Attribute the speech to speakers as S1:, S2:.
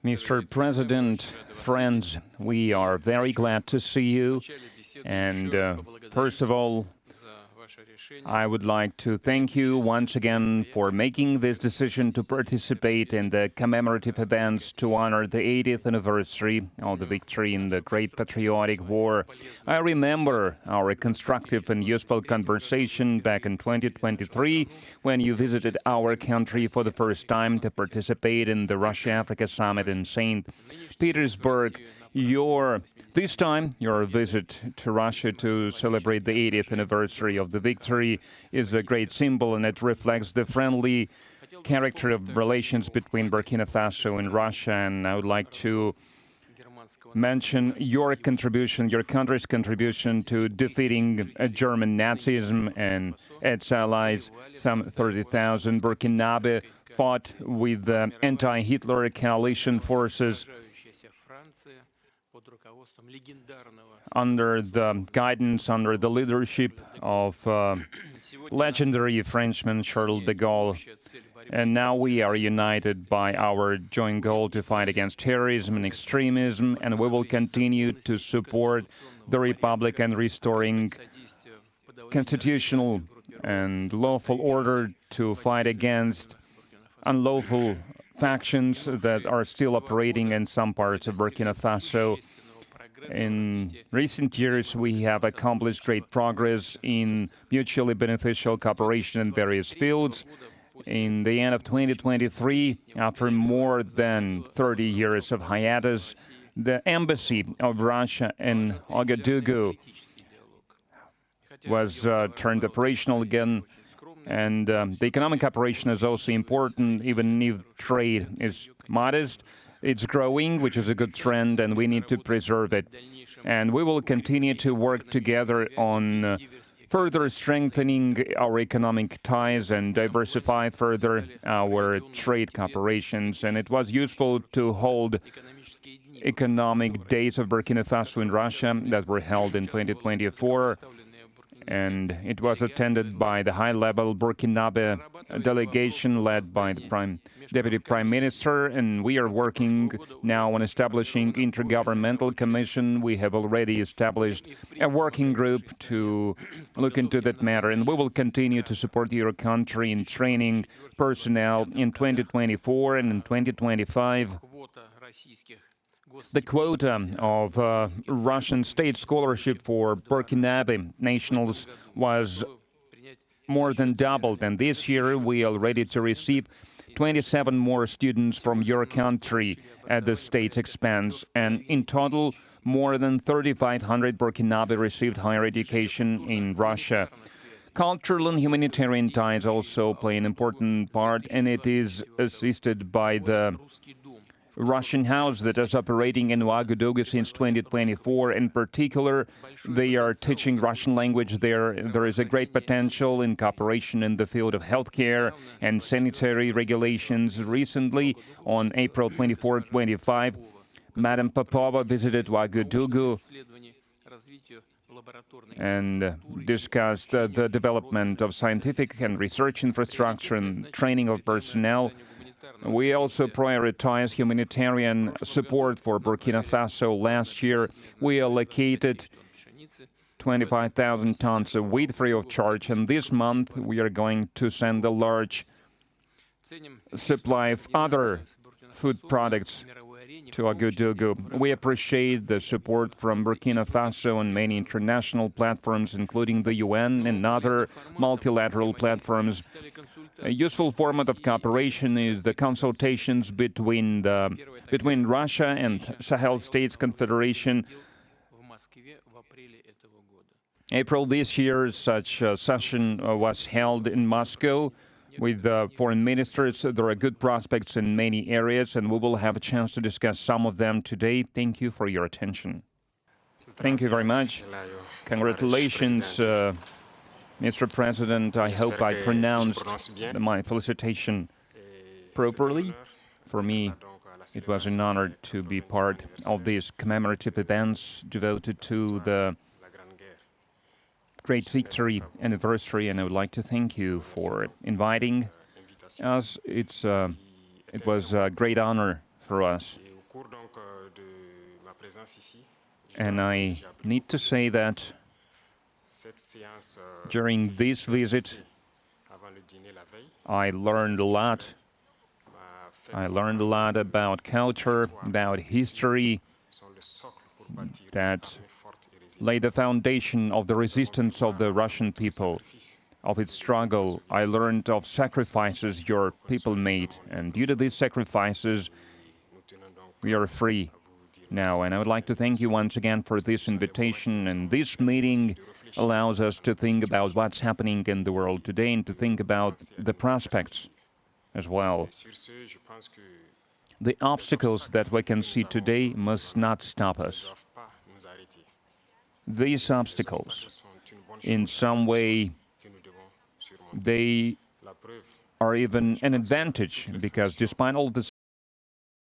S1: Mr. President, friends, we are very glad to see you. And first of all, I would like to thank you once again for making this decision to participate in the commemorative events to honor the 80th anniversary of the victory in the Great Patriotic War. I remember our constructive and useful conversation back in 2023 when you visited our country for the first time to participate in the Russia-Africa Summit in St. Petersburg. This time, your visit to Russia to celebrate the 80th anniversary of the victory is a great symbol, and it reflects the friendly character of relations between Burkina Faso and Russia. And I would like to mention your contribution, your country's contribution to defeating German Nazism and its allies. Some 30,000 Burkinabe fought with the anti-Hitler coalition forces under the guidance, under the leadership of legendary Frenchman Charles de Gaulle. And now we are united by our joint goal to fight against terrorism and extremism, and we will continue to support the Republic and restoring constitutional and lawful order, to fight against unlawful factions that are still operating in some parts of Burkina Faso. In recent years, we have accomplished great progress in mutually beneficial cooperation in various fields. In the end of 2023, after more than 30 years of hiatus, the embassy of Russia in Ouagadougou was turned operational again. And the economic operation is also important, even if trade is modest. It's growing, which is a good trend, and we need to preserve it. And we will continue to work together on further strengthening our economic ties and diversify further our trade cooperations. And it was useful to hold economic days of Burkina Faso in Russia that were held in 2024. And it was attended by the high-level Burkinabe delegation led by the Deputy Prime Minister, and we are working now on establishing intergovernmental commission. We have already established a working group to look into that matter, and we will continue to support your country in training personnel in 2024 and in 2025. The quota of Russian state scholarship for Burkinabe nationals was more than doubled, and this year we are ready to receive 27 more students from your country at the state's expense, and in total, more than 3,500 Burkinabe received higher education in Russia. Cultural and humanitarian ties also play an important part, and it is assisted by the Russian house that is operating in Ouagadougou since 2024. In particular, they are teaching Russian language there. There is a great potential in cooperation in the field of healthcare and sanitary regulations. Recently, on April 24-25, Madam Popova visited Ouagadougou and discussed the development of scientific and research infrastructure and training of personnel. We also prioritize humanitarian support for Burkina Faso. Last year, we allocated 25,000 tons of wheat free of charge, and this month we are going to send a large supply of other food products to Ouagadougou. We appreciate the support from Burkina Faso and many international platforms, including the UN and other multilateral platforms. A useful format of cooperation is the consultations between Russia and Sahel States Confederation. April this year, such a session was held in Moscow with foreign ministers. There are good prospects in many areas, and we will have a chance to discuss some of them today. Thank you for your attention. Thank you very much. Congratulations, Mr. President. I hope I pronounced my felicitation properly. For me, it was an honor to be part of these commemorative events devoted to the great victory anniversary, and I would like to thank you for inviting us. It's It was a great honor for us. And I need to say that during this visit, I learned a lot. I learned a lot about culture, about history that laid the foundation of the resistance of the Russian people, of its struggle. I learned of sacrifices your people made, and due to these sacrifices, we are free now. And I would like to thank you once again for this invitation. And this meeting allows us to think about what's happening in the world today and to think about the prospects as well. The obstacles that we can see today must not stop us. These obstacles, in some way, they are even an advantage, because despite all the